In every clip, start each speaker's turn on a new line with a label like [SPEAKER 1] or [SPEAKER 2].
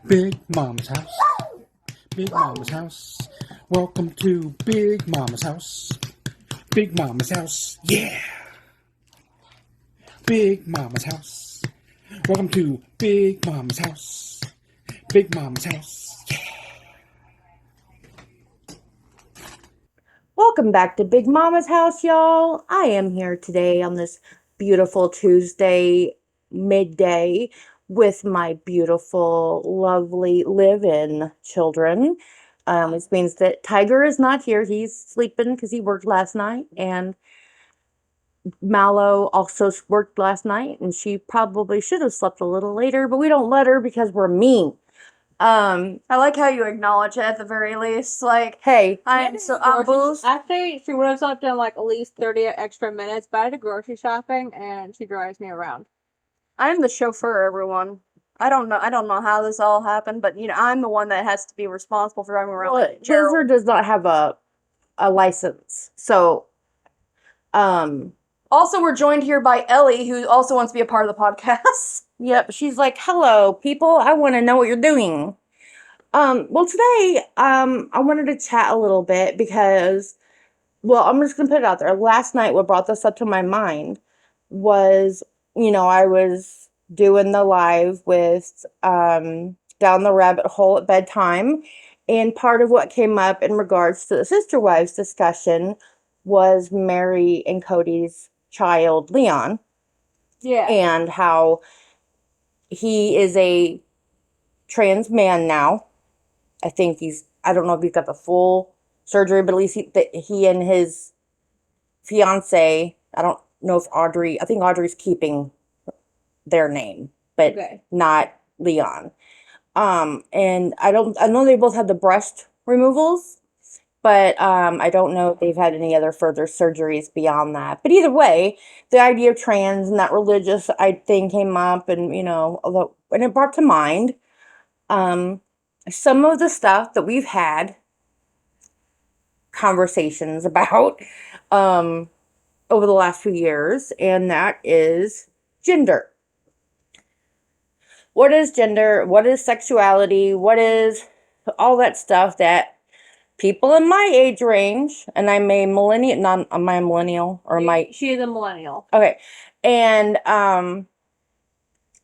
[SPEAKER 1] Big Mama's house. Big Mama's house. Welcome to Big Mama's house. Big Mama's house. Yeah. Big Mama's house. Welcome to Big Mama's house. Big Mama's house. Yeah.
[SPEAKER 2] Welcome back to Big Mama's house, y'all. I am here today on this beautiful Tuesday midday with my beautiful, lovely live-in children. Which means that Tiger is not here. He's sleeping because he worked last night, and Mallow also worked last night, and she probably should have slept a little later, but we don't let her because we're mean.
[SPEAKER 3] I like how you acknowledge it at the very least. Like,
[SPEAKER 2] Hey,
[SPEAKER 3] I'm boost.
[SPEAKER 4] Actually, she would have slept in like at least 30 extra minutes, but I had to grocery shopping and she drives me around.
[SPEAKER 3] I'm the chauffeur, everyone. I don't know how this all happened, but I'm the one that has to be responsible for driving around.
[SPEAKER 2] well,
[SPEAKER 3] Like Gerald.
[SPEAKER 2] Blizzard does not have a license, so
[SPEAKER 3] Also, we're joined here by Ellie, who also wants to be a part of the podcast.
[SPEAKER 2] yep, she's like, "Hello, people. I want to know what you're doing." Well, today, I wanted to chat a little bit because, well, I'm just gonna put it out there. Last night, what brought this up to my mind was, I was doing the live with Down the Rabbit Hole at bedtime, and part of what came up in regards to the sister wives discussion was Mary and Cody's child, Leon,
[SPEAKER 4] Yeah.
[SPEAKER 2] and how he is a trans man now. I don't know if he's got the full surgery, but at least he and his fiance, I don't know if I think Audrey's keeping their name, but
[SPEAKER 4] Okay.
[SPEAKER 2] not Leon. And I know they both had the breast removals, but I don't know if they've had any other further surgeries beyond that. But either way, the idea of trans and that religious thing came up, and and it brought to mind some of the stuff that we've had conversations about over the last few years, and that is gender. What is gender? What is sexuality? What is all that stuff that people in my age range, and I'm a millennial, not am I a millennial or am I?
[SPEAKER 4] She is a millennial.
[SPEAKER 2] Okay. And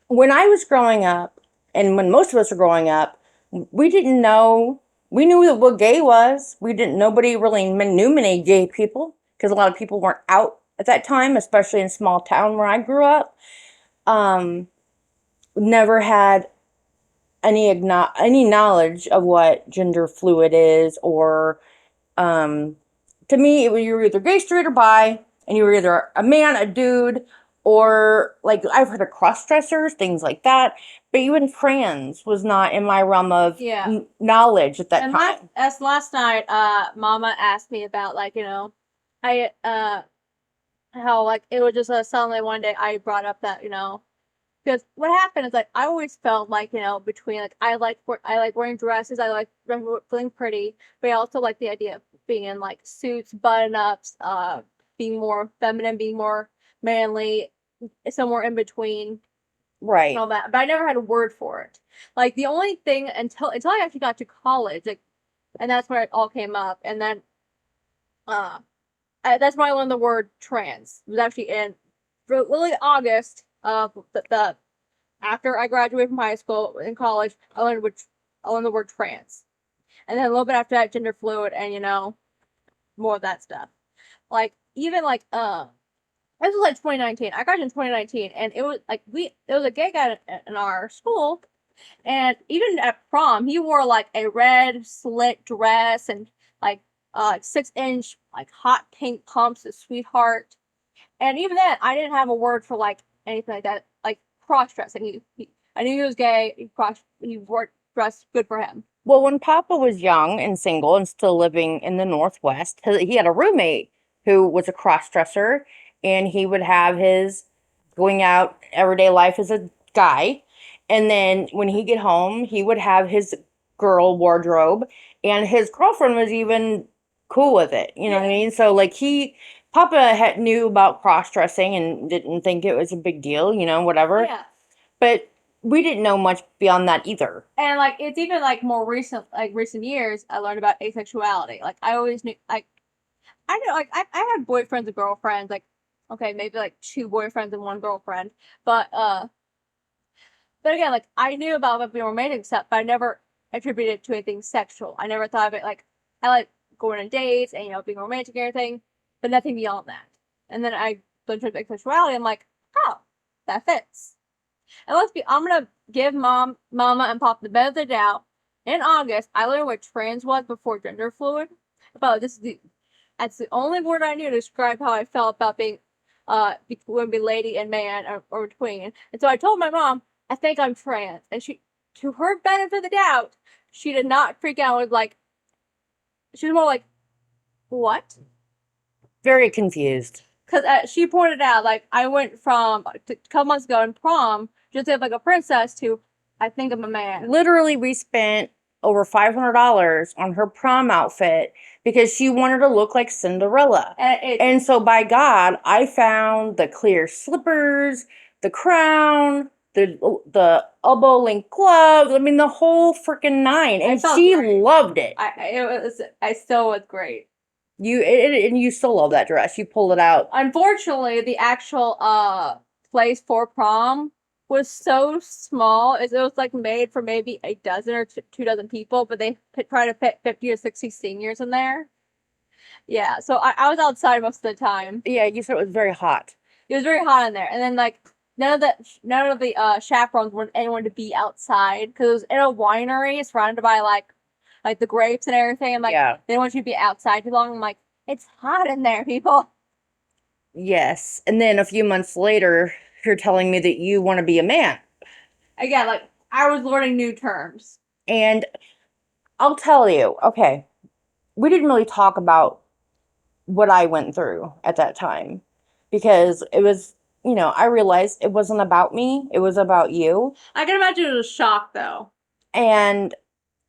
[SPEAKER 2] when I was growing up, and when most of us were growing up, we didn't know. We knew what gay was. Nobody really knew many gay people because a lot of people weren't out at that time, especially in small town where I grew up. Never had any knowledge of what gender fluid is, or to me, you were either gay, straight, or bi, and you were either a man, a dude, or like I've heard of cross dressers, things like that. But even trans was not in my realm of knowledge at that time.
[SPEAKER 4] Last night, Mama asked me about I how like it was just suddenly one day I brought up that because what happened is like I always felt like between like I like wearing dresses, I like feeling pretty, but I also like the idea of being in like suits, button ups, being more feminine, being more manly, somewhere in between,
[SPEAKER 2] Right.
[SPEAKER 4] and all that. But I never had a word for it. Like the only thing until I actually got to college, like, and that's where it all came up, and then that's why I learned the word trans. It was actually in really August of the after I graduated from high school in college. I learned the word trans, and then a little bit after that, gender fluid, and more of that stuff. Like even like this was like 2019. I graduated in 2019, and it was like there was a gay guy in our school, and even at prom, he wore like a red slit dress and like 6-inch like hot pink pumps, a sweetheart. And even then, I didn't have a word for like anything like that, like cross dressing. I knew he was gay. He wore dress good for him.
[SPEAKER 2] Well, when Papa was young and single and still living in the Northwest, he had a roommate who was a cross dresser, and he would have his going out everyday life as a guy. And then when he get home, he would have his girl wardrobe, and his girlfriend was even cool with it. You know what I mean? So like Papa knew about cross dressing and didn't think it was a big deal, whatever.
[SPEAKER 4] Yeah.
[SPEAKER 2] But we didn't know much beyond that either.
[SPEAKER 4] And like it's even like more recent years I learned about asexuality. Like I always knew I know like I had boyfriends and girlfriends, like okay, maybe like 2 boyfriends and 1 girlfriend. But again, like I knew about being romantic stuff, but I never attributed it to anything sexual. I never thought of it like I like going on dates and being romantic and everything, but nothing beyond that. And then I learned about asexuality, I'm like, oh, that fits. And I'm gonna give Mama, and Pop the benefit of the doubt. In August, I learned what trans was before gender fluid. But that's the only word I knew to describe how I felt about being, would be lady and man or between. And so I told my mom, I think I'm trans. And she, to her benefit of the doubt, she did not freak out. She was more like, what?
[SPEAKER 2] Very confused.
[SPEAKER 4] Because she pointed out, like, I went from a couple months ago in prom, just like a princess, to I think I'm a man.
[SPEAKER 2] Literally, we spent over $500 on her prom outfit because she wanted to look like Cinderella. And so, by God, I found the clear slippers, the crown, the elbow length gloves. I mean, the whole freaking 9. And she loved it.
[SPEAKER 4] I still was great.
[SPEAKER 2] And you still love that dress. You pulled it out.
[SPEAKER 4] Unfortunately, the actual place for prom was so small. It was like made for maybe a dozen or 2 dozen people, but they tried to fit 50 or 60 seniors in there. Yeah, so I was outside most of the time.
[SPEAKER 2] Yeah, you said it was very hot.
[SPEAKER 4] It was very hot in there, and then like none of the chaperones wanted anyone to be outside because it was in a winery surrounded by like the grapes and everything. And like they didn't want you to be outside too long. I'm like, it's hot in there, people.
[SPEAKER 2] Yes, and then a few months later, you're telling me that you want to be a man.
[SPEAKER 4] Again, like I was learning new terms.
[SPEAKER 2] And I'll tell you, okay, we didn't really talk about what I went through at that time because it was, I realized it wasn't about me. It was about you.
[SPEAKER 4] I can imagine it was a shock though.
[SPEAKER 2] And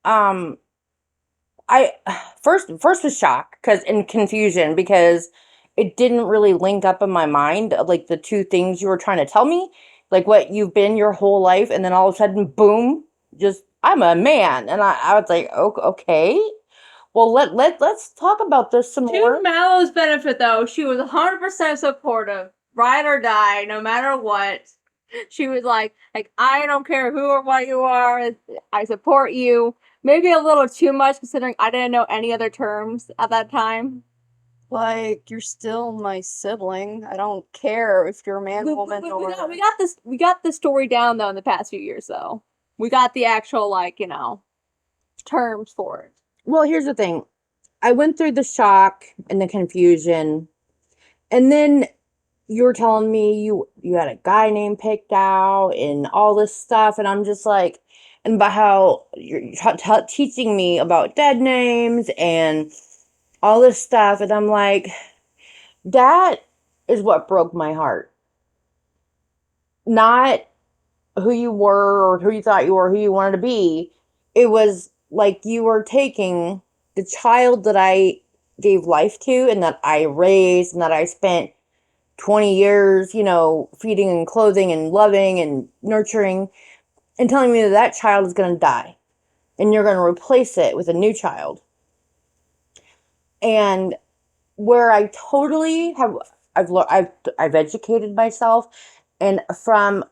[SPEAKER 2] I first was shock and confusion because it didn't really link up in my mind, like the 2 things you were trying to tell me, like what you've been your whole life, and then all of a sudden, boom, just I'm a man, and I was like, okay, well let's talk about this some more.
[SPEAKER 4] To Mallow's benefit, though, she was 100% supportive, ride or die, no matter what. She was like I don't care who or what you are, I support you. Maybe a little too much considering I didn't know any other terms at that time.
[SPEAKER 3] Like, you're still my sibling. I don't care if you're a man, woman, or...
[SPEAKER 4] We got this story down, though, in the past few years, though. We got the actual, terms for it.
[SPEAKER 2] Well, here's the thing. I went through the shock and the confusion, and then you were telling me you had a guy name picked out and all this stuff, and I'm just like, and about how you're teaching me about dead names and all this stuff, and I'm like, that is what broke my heart. Not who you were or who you thought you were, who you wanted to be. It was like you were taking the child that I gave life to and that I raised and that I spent 20 years, feeding and clothing and loving and nurturing, and telling me that child is going to die and you're going to replace it with a new child. And where I totally I've educated myself, and from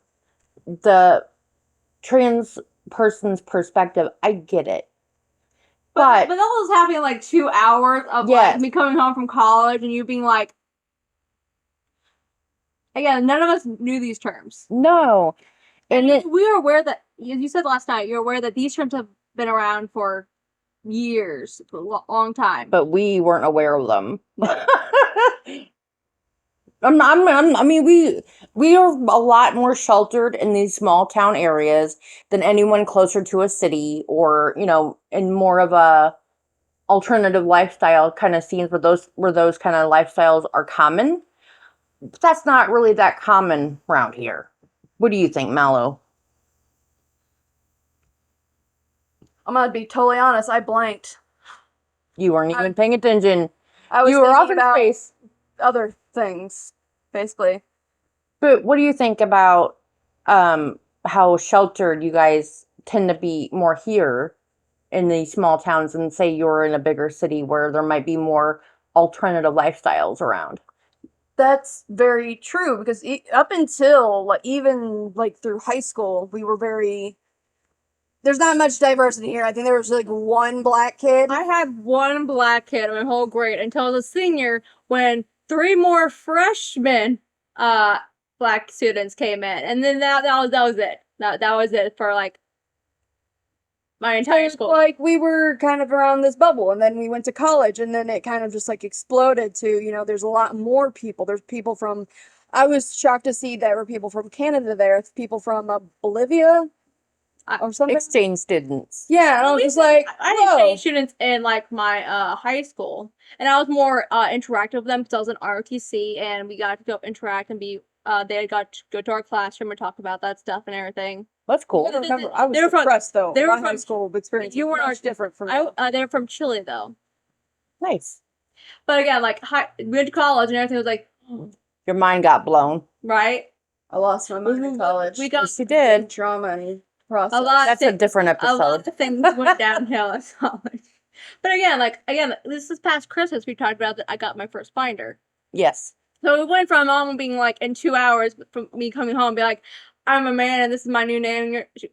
[SPEAKER 2] the trans person's perspective, I get it. But
[SPEAKER 4] that was happening 2 hours of me coming home from college and you being like, again, none of us knew these terms.
[SPEAKER 2] No.
[SPEAKER 4] And we are aware that, as you said last night, you're aware that these terms have been around for years, a long time.
[SPEAKER 2] But we weren't aware of them. I mean, we are a lot more sheltered in these small town areas than anyone closer to a city or, in more of a alternative lifestyle kind of scenes where those kind of lifestyles are common. But that's not really that common around here. What do you think, Mallow?
[SPEAKER 3] I'm gonna be totally honest, I blanked.
[SPEAKER 2] You weren't even paying attention.
[SPEAKER 3] You were off in space. Other things, basically.
[SPEAKER 2] But what do you think about how sheltered you guys tend to be more here in these small towns than say you're in a bigger city where there might be more alternative lifestyles around.
[SPEAKER 3] That's very true because up until like even like through high school, we were very. There's not much diversity here. I think there was like one black kid.
[SPEAKER 4] I had one black kid in my whole grade until I was a senior when 3 more freshmen black students came in. And then that was it. That was it for like my entire school.
[SPEAKER 3] Like we were kind of around this bubble, and then we went to college, and then it kind of just like exploded to, there's a lot more people. There's people from, I was shocked to see there were people from Canada there, people from Bolivia or something.
[SPEAKER 2] Exchange students.
[SPEAKER 3] Yeah, and I was just like,
[SPEAKER 4] I had exchange students in like my high school, and I was more interactive with them because I was in ROTC, and we got to go interact and be. They got to go to our classroom and talk about that stuff and everything.
[SPEAKER 2] That's cool.
[SPEAKER 3] I don't remember. I was
[SPEAKER 4] They were from-
[SPEAKER 3] depressed though.
[SPEAKER 4] they were
[SPEAKER 3] My high
[SPEAKER 4] from-
[SPEAKER 3] school experience
[SPEAKER 4] you
[SPEAKER 3] was
[SPEAKER 4] were
[SPEAKER 3] much different from that.
[SPEAKER 4] They're from Chile though.
[SPEAKER 2] Nice.
[SPEAKER 4] But again, like we went to college and everything was like,
[SPEAKER 2] Your mind got blown.
[SPEAKER 4] right?
[SPEAKER 3] I lost my mind in college.
[SPEAKER 4] We got
[SPEAKER 2] Yes, you did.
[SPEAKER 3] trauma and process.
[SPEAKER 4] a lot.
[SPEAKER 2] That's a different
[SPEAKER 4] A lot
[SPEAKER 2] episode.
[SPEAKER 4] of things went downhill in college. But again, this past Christmas we talked about that I got my first binder.
[SPEAKER 2] Yes.
[SPEAKER 4] So it went from mom being like in 2 hours from me coming home, be like, I'm a man and this is my new name. And you're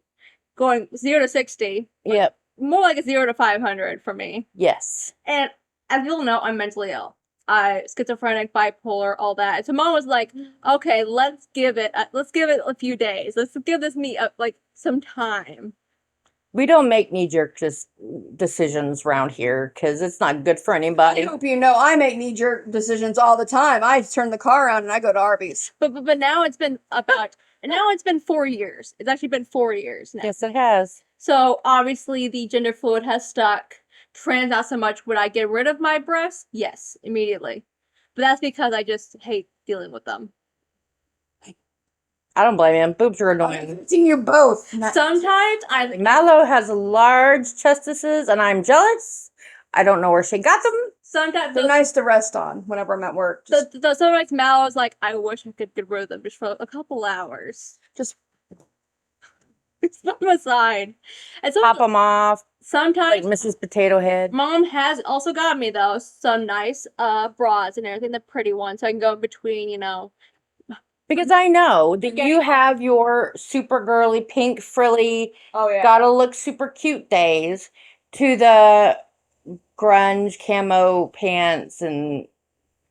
[SPEAKER 4] going 0 to 60.
[SPEAKER 2] Yep.
[SPEAKER 4] More like a 0 to 500 for me.
[SPEAKER 2] Yes.
[SPEAKER 4] And as you'll know, I'm mentally ill. I schizophrenic, bipolar, all that. So mom was like, okay, let's give it a few days. Let's give this meat like some time.
[SPEAKER 2] We don't make knee-jerk decisions around here because it's not good for
[SPEAKER 3] I
[SPEAKER 2] anybody.
[SPEAKER 3] hope you know I make knee-jerk decisions all the time. I turn the car around and I go to Arby's.
[SPEAKER 4] But now it's been 4 years. It's actually been 4 years now.
[SPEAKER 2] Yes, it has.
[SPEAKER 4] So obviously the gender fluid has stuck. Trans not so much. Would I get rid of my breasts? Yes, immediately. But that's because I just hate dealing with them.
[SPEAKER 2] I don't blame him. Boobs are
[SPEAKER 3] I'm
[SPEAKER 2] annoying.
[SPEAKER 3] seeing you both.
[SPEAKER 4] Sometimes I
[SPEAKER 2] Mallow has large chestises, and I'm jealous. I don't know where she got them.
[SPEAKER 4] sometimes
[SPEAKER 3] They're nice to rest on whenever I'm at work.
[SPEAKER 4] sometimes Mallow's like, I wish I could get rid of them just for a couple hours.
[SPEAKER 3] Just
[SPEAKER 4] It's from the side. And so
[SPEAKER 2] Pop them off, like
[SPEAKER 4] sometimes
[SPEAKER 2] Mrs. Potato Head.
[SPEAKER 4] mom has also got me though some nice bras and everything, the pretty ones, so I can go in between,
[SPEAKER 2] Because I know that
[SPEAKER 4] Okay.
[SPEAKER 2] you have your super girly, pink, frilly,
[SPEAKER 3] oh yeah.
[SPEAKER 2] gotta look super cute days to the grunge camo pants and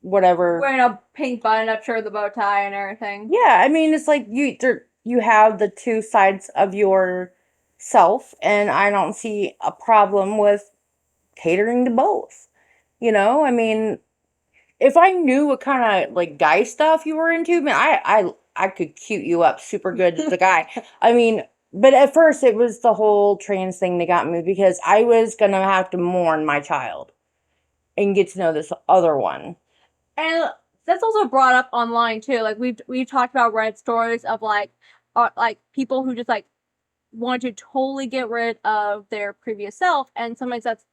[SPEAKER 2] whatever.
[SPEAKER 4] wearing a pink button-up shirt, the bow tie, and everything.
[SPEAKER 2] Yeah, I mean, it's like you have the two sides of yourself, and I don't see a problem with catering to both. I mean, if I knew what kind of like guy stuff you were into, man, I could cute you up super good as a guy. I mean, but at first it was the whole trans thing that got me because I was gonna have to mourn my child and get to know this other one.
[SPEAKER 4] And that's also brought up online too. Like we've talked about Reddit stories of like people who just like want to totally get rid of their previous self, and sometimes that's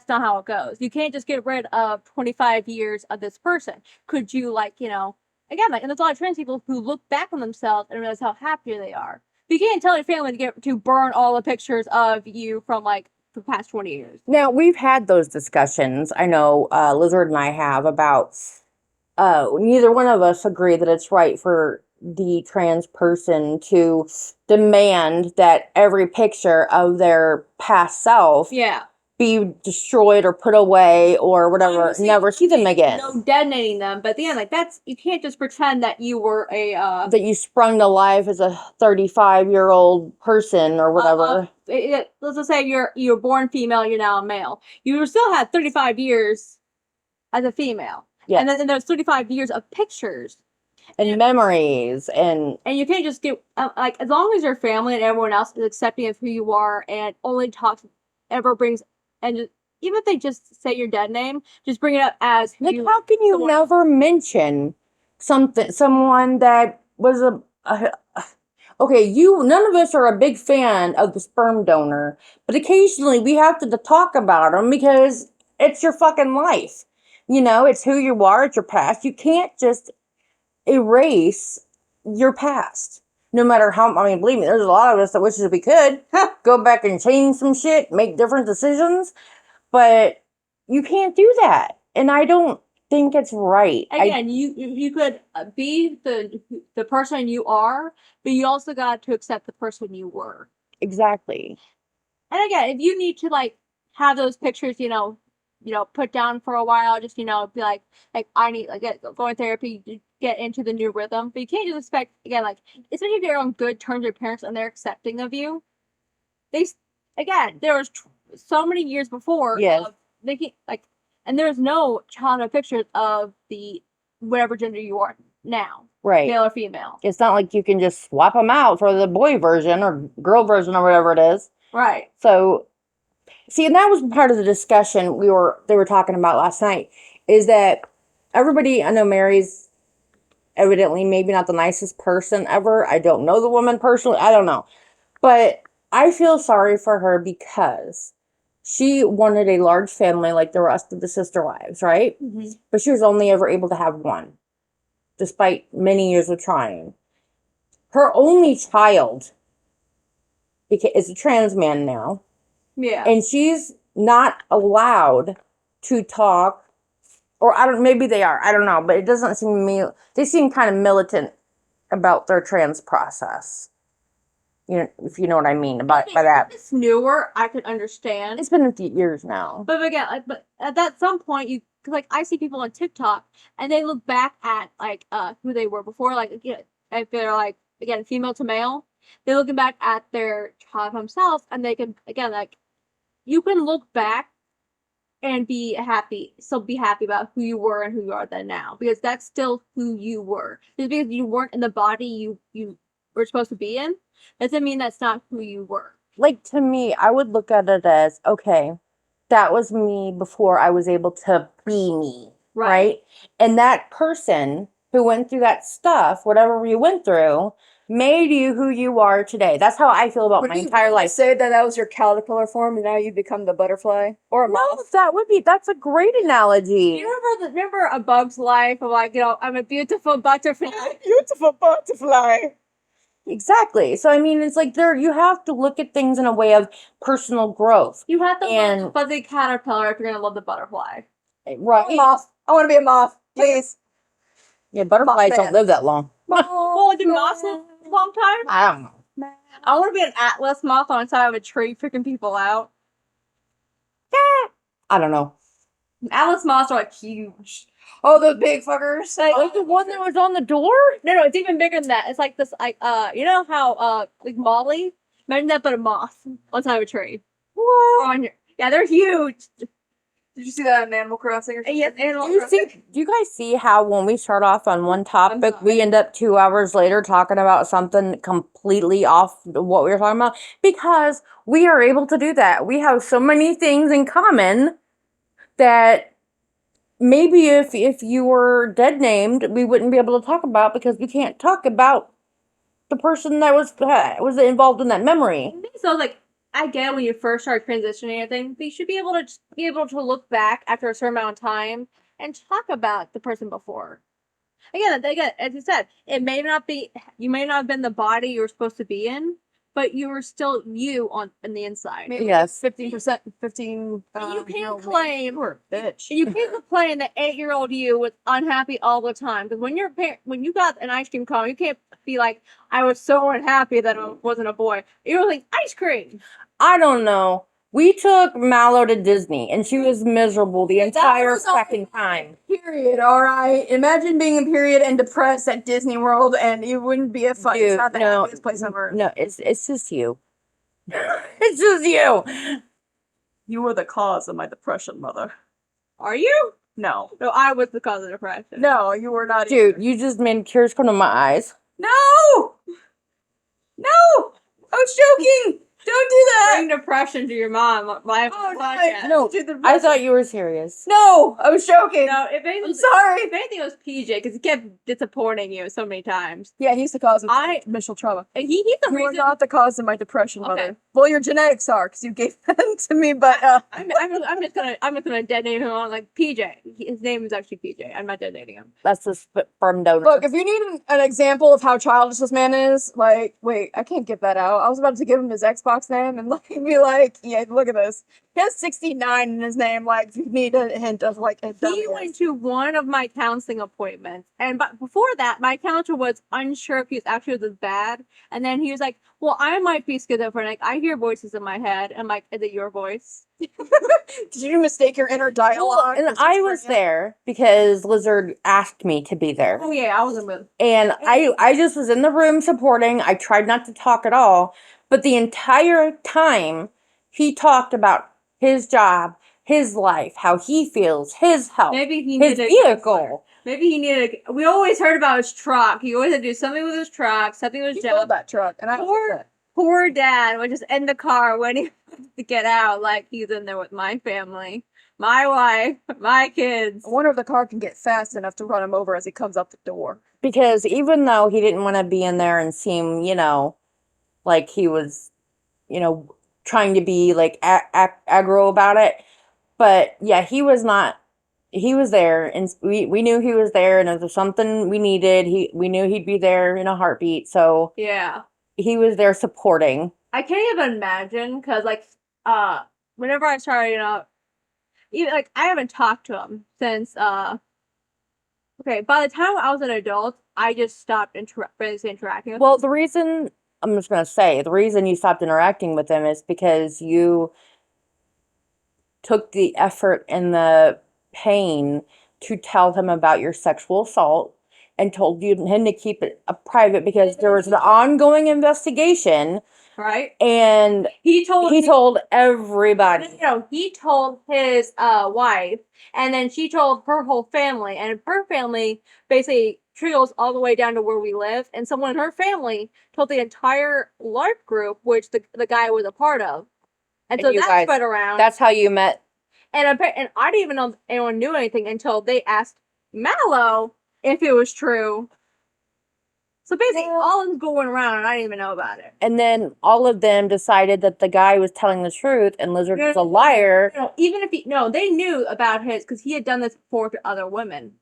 [SPEAKER 4] not how it goes. You can't just get rid of 25 years of this person. Could you again, and there's a lot of trans people who look back on themselves and realize how happy they are. But you can't tell your family to burn all the pictures of you from like the past 20 years.
[SPEAKER 2] Now, we've had those discussions. I know Lizard and I have about neither one of us agree that it's right for the trans person to demand that every picture of their past self
[SPEAKER 4] Yeah.
[SPEAKER 2] be destroyed or put away or whatever,
[SPEAKER 4] Honestly,
[SPEAKER 2] never see them again.
[SPEAKER 4] No detonating them, but yeah, like you can't just pretend that you were a
[SPEAKER 2] That you sprung to life as a 35-year-old person or whatever.
[SPEAKER 4] let's just say you're born female, you're now a male. You still had 35 years as a female.
[SPEAKER 2] Yes.
[SPEAKER 4] And then there's 35 years of pictures.
[SPEAKER 2] And memories and
[SPEAKER 4] And you can't just get, as long as your family and everyone else is accepting of who you are and only even if they just say your dead name, just bring it up as
[SPEAKER 2] like, how can you
[SPEAKER 4] someone-
[SPEAKER 2] never mention someone that was okay, none of us are a big fan of the sperm donor, but occasionally we have to talk about them because it's your fucking life. It's who you are, it's your past. You can't just erase your past. no matter how, I mean, believe me, there's a lot of us that wishes we could go back and change some shit, make different decisions, but you can't do that. And I don't think it's right.
[SPEAKER 4] Again, you could be the person you are, but you also got to accept the person you were.
[SPEAKER 2] Exactly.
[SPEAKER 4] And again, if you need to like have those pictures, put down for a while, just be like I need like go in therapy to get into the new rhythm. But you can't just expect again, like especially if you're on good terms with your parents and they're accepting of you. There was so many years before.
[SPEAKER 2] Yes.
[SPEAKER 4] They can't like, and there's no childhood pictures of the whatever gender you are now,
[SPEAKER 2] Right.
[SPEAKER 4] male or female.
[SPEAKER 2] It's not like you can just swap them out for the boy version or girl version or whatever it is.
[SPEAKER 4] Right.
[SPEAKER 2] So, see, and that was part of the discussion they were talking about last night, is that everybody, I know Mary's evidently maybe not the nicest person ever. I don't know the woman personally. I don't know. But I feel sorry for her because she wanted a large family like the rest of the sister wives, right?
[SPEAKER 4] Mm-hmm.
[SPEAKER 2] But she was only ever able to have one, despite many years of trying. Her only child is a trans man now.
[SPEAKER 4] Yeah.
[SPEAKER 2] And she's not allowed to talk, or maybe they are, I don't know, but it doesn't seem to me, they seem kind of militant about their trans process. If you know what I mean by that.
[SPEAKER 4] It's newer, I could understand.
[SPEAKER 2] It's been a few years now.
[SPEAKER 4] But again, but at that some point, cause I see people on TikTok and they look back at who they were before, if they're again female to male, they're looking back at their child themselves, and they can again you can look back and be happy about who you were and who you are then now, because that's still who you were. Just because you weren't in the body you were supposed to be in doesn't mean that's not who you were.
[SPEAKER 2] Like, to me, I would look at it as, okay, that was me before I was able to be me, right? And that person who went through that stuff, whatever you went through, made you who you are today. That's how I feel about my entire life.
[SPEAKER 3] Say that was your caterpillar form, and now you become the butterfly or a moth.
[SPEAKER 2] No, that's a great analogy.
[SPEAKER 4] You remember A Bug's Life of I'm a beautiful butterfly.
[SPEAKER 3] Beautiful butterfly.
[SPEAKER 2] Exactly. So, I mean, it's like you have to look at things in a way of personal growth.
[SPEAKER 4] You have to love the fuzzy caterpillar if you're gonna love the butterfly.
[SPEAKER 2] Right.
[SPEAKER 3] Moth. I want to be a moth, please.
[SPEAKER 2] Yeah, butterflies don't live that long.
[SPEAKER 4] Well, do moths live a long time?
[SPEAKER 2] I don't know.
[SPEAKER 4] I want to be an Atlas moth on the side of a tree freaking people out.
[SPEAKER 2] I don't know.
[SPEAKER 4] Atlas moths are huge.
[SPEAKER 3] Oh, those big fuckers.
[SPEAKER 2] The one that was on the door?
[SPEAKER 4] No, it's even bigger than that. It's like this, you know how, Molly? Imagine that, but a moth on top of a tree.
[SPEAKER 2] What?
[SPEAKER 4] Yeah, they're huge.
[SPEAKER 3] Did you see that in Animal Crossing or something?
[SPEAKER 4] Yes,
[SPEAKER 2] Do you guys see how when we start off on one topic, we end up 2 hours later talking about something completely off what we were talking about? Because we are able to do that. We have so many things in common that maybe if you were dead named, we wouldn't be able to talk about, because we can't talk about the person that was involved in that memory.
[SPEAKER 4] So, I get when you first start transitioning and things, but you should be able to look back after a certain amount of time and talk about the person before. Again, as you said, you may not have been the body you were supposed to be in, but you were still you on the inside.
[SPEAKER 3] Maybe
[SPEAKER 2] yes.
[SPEAKER 3] 15%,
[SPEAKER 4] you can't claim,
[SPEAKER 3] you were a bitch.
[SPEAKER 4] you can't complain that 8-year-old you was unhappy all the time. Because when you got an ice cream cone, you can't be like, I was so unhappy that I wasn't a boy. You were like, ice cream.
[SPEAKER 2] I don't know. We took Mallow to Disney, and she was miserable the entire fucking time.
[SPEAKER 3] Period. All right. Imagine being in period and depressed at Disney World, and it wouldn't be a fun.
[SPEAKER 2] Dude,
[SPEAKER 3] it's not the
[SPEAKER 2] no,
[SPEAKER 3] happiest place ever.
[SPEAKER 2] No, it's just you. It's just you.
[SPEAKER 3] You were the cause of my depression, mother.
[SPEAKER 4] Are you?
[SPEAKER 3] No.
[SPEAKER 4] No, I was the cause of depression.
[SPEAKER 3] No, you were not.
[SPEAKER 2] Dude,
[SPEAKER 3] either.
[SPEAKER 2] you just made tears come to my eyes.
[SPEAKER 3] No. No. I was joking. Don't do that.
[SPEAKER 4] Bring depression to your mom.
[SPEAKER 2] No, I thought you were serious.
[SPEAKER 3] No, I was joking.
[SPEAKER 4] No, if anything,
[SPEAKER 3] I'm sorry.
[SPEAKER 4] If anything, it was PJ because he kept disappointing you so many times.
[SPEAKER 3] Yeah, he's the cause of initial trauma.
[SPEAKER 4] And he's the
[SPEAKER 3] You were
[SPEAKER 4] reason.
[SPEAKER 3] not the cause of my depression,
[SPEAKER 4] Okay.
[SPEAKER 3] mother. Well, your genetics are, because you gave them to me, but
[SPEAKER 4] I'm just gonna dead name him on like PJ. His name is actually PJ. I'm not dead naming him.
[SPEAKER 2] That's the sperm donor.
[SPEAKER 3] look, if you need an example of how childish this man is, like, wait, I can't give that out. I was about to give him his Xbox name and like be like, yeah, look at this. He has 69 in his name. Like, if you need a hint of like a
[SPEAKER 4] He went to one of my counseling appointments, and but before that, my counselor was unsure if he was actually this bad. And then he was like, "Well, I might be schizophrenic. I hear voices in my head." I'm like, "Is it your voice?"
[SPEAKER 3] Did you mistake your inner dialogue?
[SPEAKER 2] And
[SPEAKER 3] for
[SPEAKER 2] I was
[SPEAKER 3] schizophrenia?
[SPEAKER 2] there because Lizard asked me to be there.
[SPEAKER 4] Oh yeah, I was in with.
[SPEAKER 2] And I just was in the room supporting. I tried not to talk at all. But the entire time, he talked about his job, his life, how he feels, his health,
[SPEAKER 4] Maybe he
[SPEAKER 2] his
[SPEAKER 4] needed a
[SPEAKER 2] vehicle.
[SPEAKER 4] Maybe he needed. We always heard about his truck. He always had to do something with his truck, something with
[SPEAKER 3] He
[SPEAKER 4] his
[SPEAKER 3] sold
[SPEAKER 4] job.
[SPEAKER 3] that truck, and I
[SPEAKER 4] Poor dad would just in the car when he wanted to get out, like he's in there with my family, my wife, my kids.
[SPEAKER 3] I wonder if the car can get fast enough to run him over as he comes out the door.
[SPEAKER 2] Because even though he didn't want to be in there and seem, like he was, trying to be like aggro about it. But yeah, he was not. He was there, and we knew he was there, and if there's something we needed, we knew he'd be there in a heartbeat. So
[SPEAKER 4] Yeah,
[SPEAKER 2] he was there supporting.
[SPEAKER 4] I can't even imagine because whenever I started, even like I haven't talked to him since okay, by the time I was an adult, I just stopped interacting with him.
[SPEAKER 2] Well, the reason I'm just gonna say the reason you stopped interacting with him is because you took the effort and the pain to tell him about your sexual assault and told him to keep it private because there was an ongoing investigation,
[SPEAKER 4] Right?
[SPEAKER 2] and
[SPEAKER 4] He told
[SPEAKER 2] everybody.
[SPEAKER 4] he told his wife, and then she told her whole family, and her family basically trickles all the way down to where we live, and someone in her family told the entire LARP group, which the guy was a part of, and so
[SPEAKER 2] you
[SPEAKER 4] that
[SPEAKER 2] guys,
[SPEAKER 4] spread around.
[SPEAKER 2] That's how you met.
[SPEAKER 4] And I didn't even know anyone knew anything until they asked Mallow if it was true. So basically, all is going around, and I didn't even know about it.
[SPEAKER 2] And then all of them decided that the guy was telling the truth and Lizard was a liar.
[SPEAKER 4] Even if they knew about his because he had done this before to other women,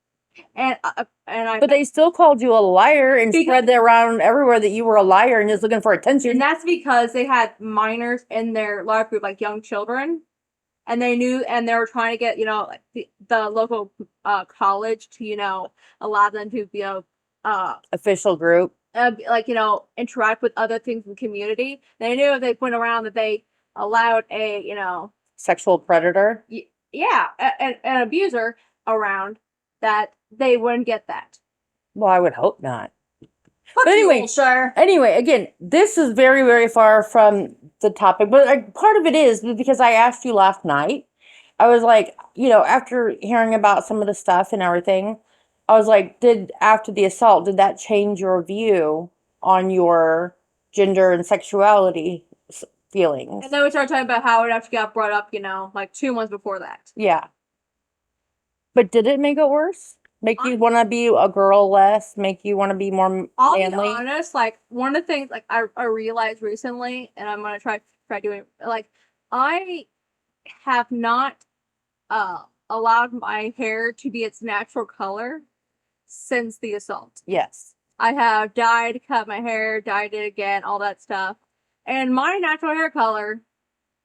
[SPEAKER 2] but they still called you a liar and spread that around everywhere that you were a liar and just looking for attention.
[SPEAKER 4] And that's because they had minors in their life group, like young children, and they knew, and they were trying to get like the local college to allow them to
[SPEAKER 2] official group,
[SPEAKER 4] interact with other things in the community. They knew if they went around that they allowed a
[SPEAKER 2] sexual predator,
[SPEAKER 4] an abuser around, that they wouldn't get that.
[SPEAKER 2] Well, I would hope not.
[SPEAKER 3] But
[SPEAKER 2] anyway, again, this is very, very far from the topic, but part of it is because I asked you last night. I was like, after hearing about some of the stuff and everything, I was like, after the assault, did that change your view on your gender and sexuality feelings?
[SPEAKER 4] And then we started talking about how it actually got brought up, like 2 months before that.
[SPEAKER 2] Yeah. But did it make it worse? Make you want to be a girl less? Make you want to be more manly?
[SPEAKER 4] I'll be honest, like, one of the things, like, I realized recently, and I'm going to try doing, like, I have not allowed my hair to be its natural color since the assault.
[SPEAKER 2] Yes.
[SPEAKER 4] I have dyed, cut my hair, dyed it again, all that stuff. And my natural hair color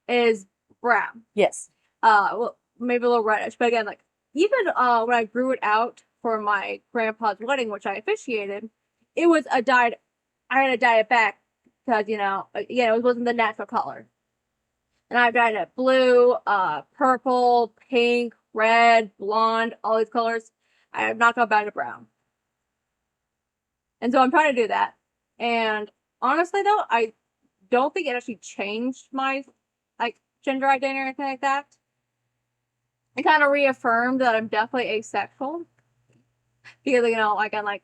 [SPEAKER 4] is brown.
[SPEAKER 2] Yes.
[SPEAKER 4] Well, maybe a little reddish, but again, like, even when I grew it out for my grandpa's wedding, which I officiated, it was a dyed. I had to dye it back because it wasn't the natural color. And I've dyed it blue, purple, pink, red, blonde, all these colors. I have not gone back to brown. And so I'm trying to do that. And honestly, though, I don't think it actually changed my gender identity or anything like that. It kind of reaffirmed that I'm definitely asexual. Because, I'm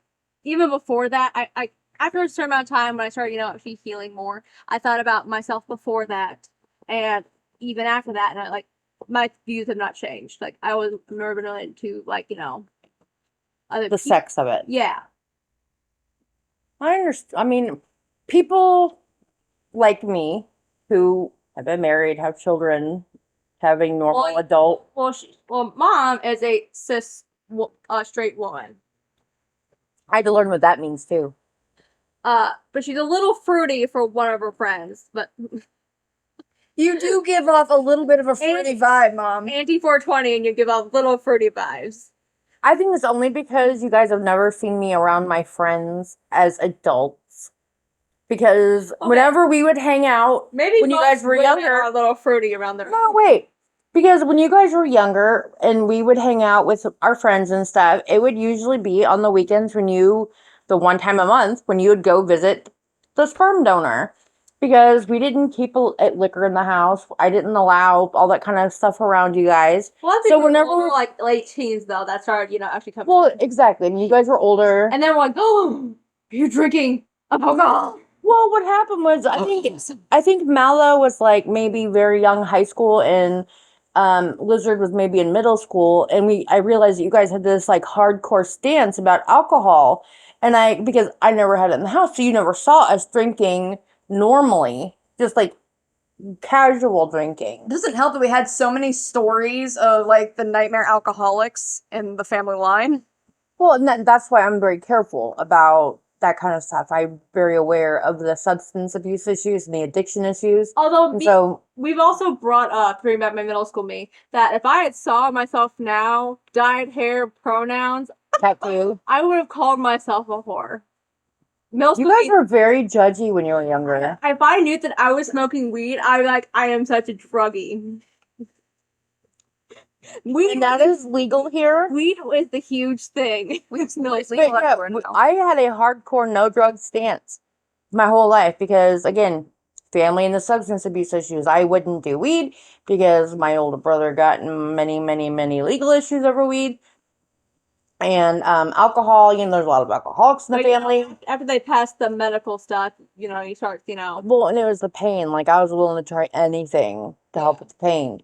[SPEAKER 4] even before that, I after a certain amount of time when I started, actually healing more, I thought about myself before that. And even after that, and my views have not changed. Like, I was nervous into,
[SPEAKER 2] the sex of it.
[SPEAKER 4] Yeah.
[SPEAKER 2] I understand. I mean, people like me who have been married, have children, having normal
[SPEAKER 4] Well,
[SPEAKER 2] adult.
[SPEAKER 4] Well, mom is a straight woman.
[SPEAKER 2] I had to learn what that means too.
[SPEAKER 4] But she's a little fruity for one of her friends. But
[SPEAKER 3] You do give off a little bit of a fruity vibe, Mom.
[SPEAKER 4] anti 420, and you give off little fruity vibes.
[SPEAKER 2] I think it's only because you guys have never seen me around my friends as adults. Because whenever we would hang out,
[SPEAKER 4] Maybe
[SPEAKER 2] when you guys were
[SPEAKER 4] women
[SPEAKER 2] younger,
[SPEAKER 4] are a little fruity around their.
[SPEAKER 2] no, wait. Because when you guys were younger and we would hang out with our friends and stuff, it would usually be on the weekends the one time a month, when you would go visit the sperm donor. Because we didn't keep liquor in the house. I didn't allow all that kind of stuff around you guys.
[SPEAKER 4] Well, I think
[SPEAKER 2] So
[SPEAKER 4] we were
[SPEAKER 2] whenever
[SPEAKER 4] older, like late teens, though, that started, actually coming.
[SPEAKER 2] Well, exactly. And you guys were older.
[SPEAKER 4] And then we're like, oh, you're drinking alcohol.
[SPEAKER 2] Well, what happened was I think Mallow was like maybe very young high school, and Lizard was maybe in middle school, and I realized that you guys had this like hardcore stance about alcohol, and because I never had it in the house, so you never saw us drinking normally, just like casual drinking.
[SPEAKER 3] It doesn't help that we had so many stories of like the nightmare alcoholics in the family line.
[SPEAKER 2] Well, and that's why I'm very careful about that kind of stuff. I'm very aware of the substance abuse issues and the addiction issues.
[SPEAKER 4] Although we've also brought up, bringing back my middle school me, that if I had saw myself now, dyed hair, pronouns,
[SPEAKER 2] tattoo,
[SPEAKER 4] I would have called myself a whore.
[SPEAKER 2] You guys were very judgy when you were younger.
[SPEAKER 4] If I knew that I was smoking weed, I'd be like, I am such a druggie.
[SPEAKER 2] Weed, and that is legal here.
[SPEAKER 4] Weed is the huge thing.
[SPEAKER 3] Weed's
[SPEAKER 2] legal everywhere now. I had a hardcore no drug stance my whole life because, again, family and the substance abuse issues. I wouldn't do weed because my older brother got in many, many, many legal issues over weed. And alcohol, there's a lot of alcoholics in the family.
[SPEAKER 4] After they passed the medical stuff, you start,
[SPEAKER 2] Well, and it was the pain. Like, I was willing to try anything to help with the pain.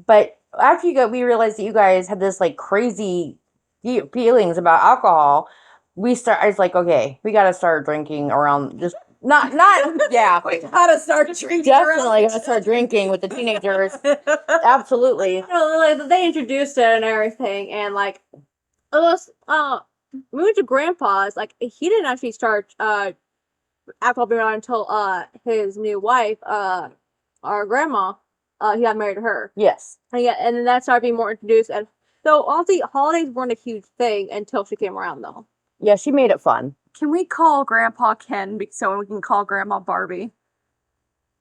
[SPEAKER 2] But after we realized that you guys had this like crazy feelings about alcohol. I was like, okay, we got to start drinking around just not yeah.
[SPEAKER 3] We gotta start drinking.
[SPEAKER 2] Definitely gotta start drinking with the teenagers. Absolutely.
[SPEAKER 4] Like, they introduced it and everything, and like, we went to Grandpa's. Like, he didn't actually start alcohol being on until his new wife, our grandma. He got married to her.
[SPEAKER 2] Yes.
[SPEAKER 4] And then that started being more introduced. And so, honestly, holidays weren't a huge thing until she came around, though.
[SPEAKER 2] Yeah, she made it fun.
[SPEAKER 3] Can we call Grandpa Ken so we can call Grandma Barbie?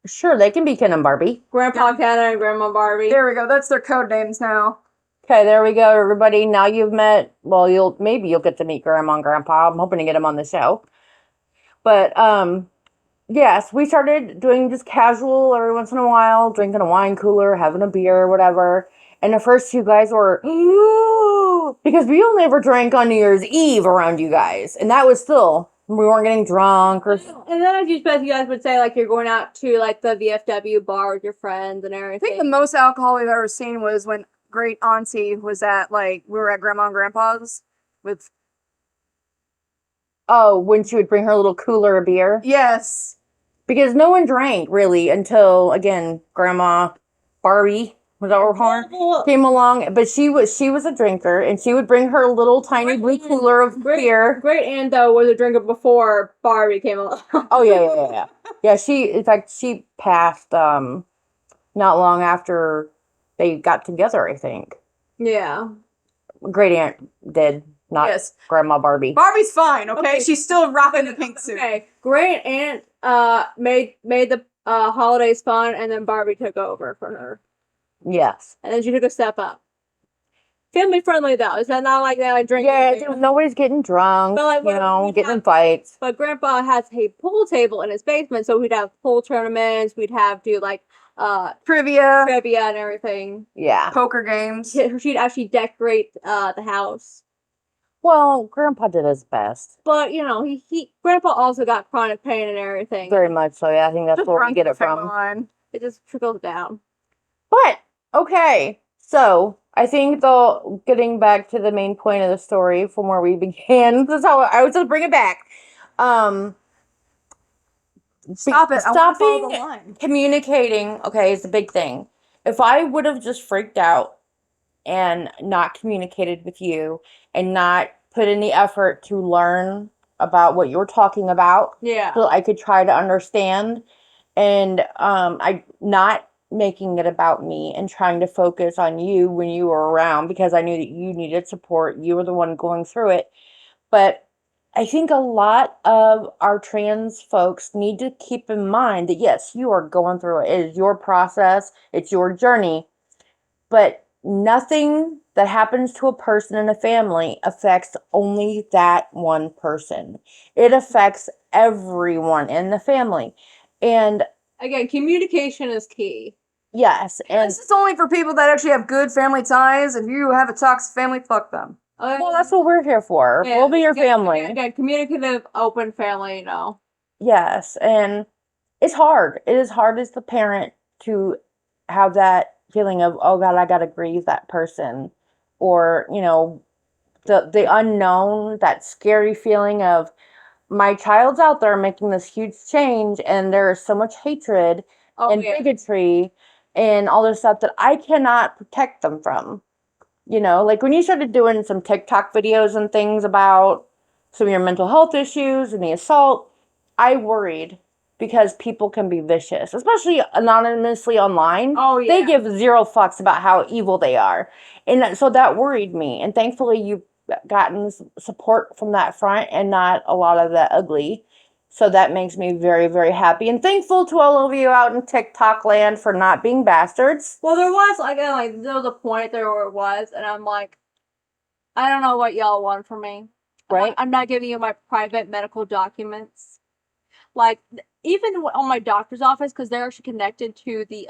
[SPEAKER 2] Sure, they can be Ken and Barbie.
[SPEAKER 4] Grandpa Ken and Grandma Barbie.
[SPEAKER 3] There we go. That's their code names now.
[SPEAKER 2] Okay, there we go, everybody. Now you've met. Well, you'll get to meet Grandma and Grandpa. I'm hoping to get them on the show. But yes, we started doing just casual every once in a while, drinking a wine cooler, having a beer, or whatever. And the first two guys were, because we only ever drank on New Year's Eve around you guys. And that was still, we weren't getting drunk.
[SPEAKER 4] And then as you guys would say, like, you're going out to, like, the VFW bar with your friends and everything.
[SPEAKER 3] I think the most alcohol we've ever seen was when great auntie was at, like, we were at Grandma and Grandpa's with...
[SPEAKER 2] Oh, when she would bring her little cooler of beer?
[SPEAKER 3] Yes.
[SPEAKER 2] Because no one drank, really, until, again, Grandma Barbie, was that her came along. But she was a drinker, and she would bring her little tiny blue cooler of beer.
[SPEAKER 4] Great aunt, though, was a drinker before Barbie came along.
[SPEAKER 2] Oh, yeah. Yeah, she passed not long after they got together, I think.
[SPEAKER 4] Yeah.
[SPEAKER 2] Great aunt did, not Grandma Barbie.
[SPEAKER 3] Barbie's fine, okay? She's still rocking the pink suit.
[SPEAKER 4] Okay. Great aunt made the holidays fun, and then Barbie took over for her.
[SPEAKER 2] Yes.
[SPEAKER 4] And then she took a step up. Family friendly, though. Is that not like that? Like drinking?
[SPEAKER 2] Yeah, nobody's getting drunk,
[SPEAKER 4] but like,
[SPEAKER 2] getting in fights.
[SPEAKER 4] But Grandpa has a pool table in his basement, so we'd have pool tournaments. We'd have like
[SPEAKER 3] trivia
[SPEAKER 4] and everything.
[SPEAKER 2] Yeah.
[SPEAKER 3] Poker games.
[SPEAKER 4] She'd actually decorate the house.
[SPEAKER 2] Well, Grandpa did his best.
[SPEAKER 4] But, Grandpa also got chronic pain and everything.
[SPEAKER 2] Very much so, yeah. I think that's where we get it from.
[SPEAKER 4] It just trickles down.
[SPEAKER 2] But, okay. So, I think, though, getting back to the main point of the story from where we began, this is how I was going to bring it back.
[SPEAKER 3] Stop it. I want to follow the
[SPEAKER 2] Stopping
[SPEAKER 3] line.
[SPEAKER 2] communicating, okay, is a big thing. If I would have just freaked out and not communicated with you and not put any effort to learn about what you're talking about
[SPEAKER 4] Yeah.
[SPEAKER 2] so I could try to understand, and I not making it about me and trying to focus on you when you were around because I knew that you needed support. You were the one going through it. But I think a lot of our trans folks need to keep in mind that yes, you are going through it. It is your process, it's your journey, but nothing that happens to a person in a family affects only that one person. It affects everyone in the family. And
[SPEAKER 4] Again, communication is key.
[SPEAKER 2] yes, and
[SPEAKER 3] This is only for people that actually have good family ties. If you have a toxic family, fuck them.
[SPEAKER 2] well, that's what we're here for.
[SPEAKER 4] Yeah,
[SPEAKER 2] We'll be your
[SPEAKER 4] again,
[SPEAKER 2] family.
[SPEAKER 4] Again, communicative, open family, you know.
[SPEAKER 2] Yes, and it's hard. It is hard as the parent to have that feeling of, oh God, I gotta grieve that person. Or, the unknown, that scary feeling of my child's out there making this huge change and there is so much hatred
[SPEAKER 4] Oh,
[SPEAKER 2] and
[SPEAKER 4] yeah.
[SPEAKER 2] bigotry and all this stuff that I cannot protect them from. Like when you started doing some TikTok videos and things about some of your mental health issues and the assault, I worried because people can be vicious, especially anonymously online.
[SPEAKER 4] Oh, yeah.
[SPEAKER 2] They give zero fucks about how evil they are. And so that worried me. And thankfully, you've gotten support from that front and not a lot of that ugly. So that makes me very, very happy and thankful to all of you out in TikTok land for not being bastards.
[SPEAKER 4] Well, there was, again, there was a point there where it was, and I'm like, I don't know what y'all want from me.
[SPEAKER 2] Right.
[SPEAKER 4] I'm not giving you my private medical documents. Like, even on my doctor's office, because they're actually connected to the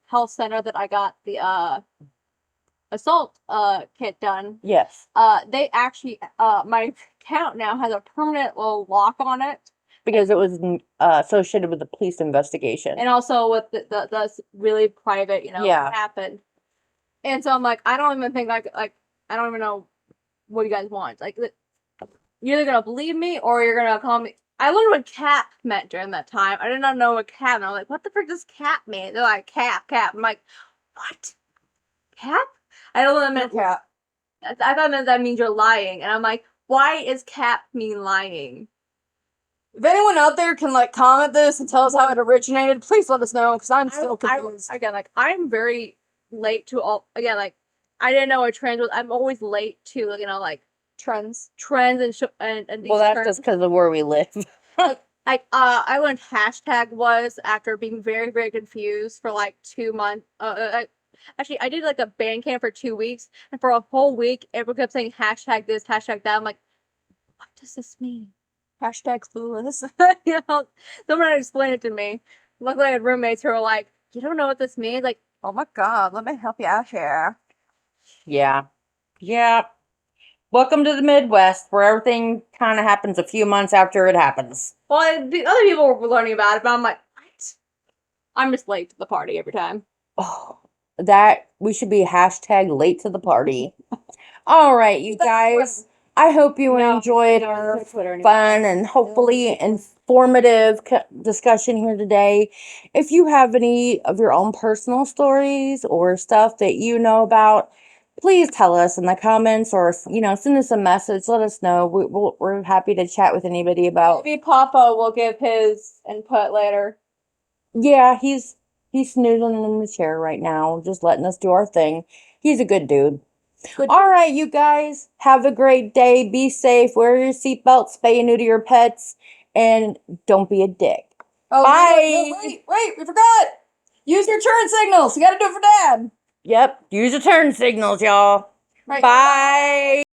[SPEAKER 4] health center that I got the assault kit done.
[SPEAKER 2] Yes.
[SPEAKER 4] They actually my account now has a permanent little lock on it,
[SPEAKER 2] Because it was associated with the police investigation.
[SPEAKER 4] and also with the really private,
[SPEAKER 2] Yeah.
[SPEAKER 4] happened. And so I'm like, I don't even think like I don't even know what you guys want. Like, you're either gonna believe me or you're gonna call me. I learned what cap meant during that time. I did not know what cap meant. I'm like, what the frick does cap mean? They're like, cap. I'm like, what? Cap? I don't know what that meant.
[SPEAKER 3] Cap.
[SPEAKER 4] I thought that means you're lying. And I'm like, why is cap mean lying?
[SPEAKER 3] If anyone out there can comment this and tell us how it originated, please let us know because I'm still confused.
[SPEAKER 4] Again, I'm very late to all. Again, I didn't know what trans was. I'm always late to
[SPEAKER 3] Trends.
[SPEAKER 4] trends and these
[SPEAKER 2] Well, that's
[SPEAKER 4] terms.
[SPEAKER 2] just because of where we live.
[SPEAKER 4] I learned hashtag was after being very, very confused for 2 months. Actually, I did a band camp for 2 weeks, and for a whole week, everyone kept saying hashtag this, hashtag that. I'm like, what does this mean?
[SPEAKER 3] Hashtag clueless.
[SPEAKER 4] Someone had to explain it to me. Luckily, I had roommates who were like, you don't know what this means? Like,
[SPEAKER 3] Oh my god, let me help you out here.
[SPEAKER 2] Yeah. Yeah. Welcome to the Midwest, where everything kind of happens a few months after it happens.
[SPEAKER 4] well, the other people were learning about it, but I'm like, what? I'm just late to the party every time.
[SPEAKER 2] Oh, we should be hashtag late to the party. All right, you guys. I hope you enjoyed our fun and hopefully informative discussion here today. If you have any of your own personal stories or stuff that you know about, please tell us in the comments or, send us a message. Let us know. We're happy to chat with anybody about.
[SPEAKER 4] Maybe Papa will give his input later.
[SPEAKER 2] Yeah, he's snoozing in the chair right now, just letting us do our thing. He's a good dude. All right, you guys, have a great day. Be safe. Wear your seatbelt. Spay and neuter your pets, and don't be a dick.
[SPEAKER 3] Oh,
[SPEAKER 2] Bye.
[SPEAKER 3] wait, we forgot. Use your turn signals. You gotta do it for Dad.
[SPEAKER 2] Yep. Use your turn signals, y'all.
[SPEAKER 3] Right.
[SPEAKER 2] Bye.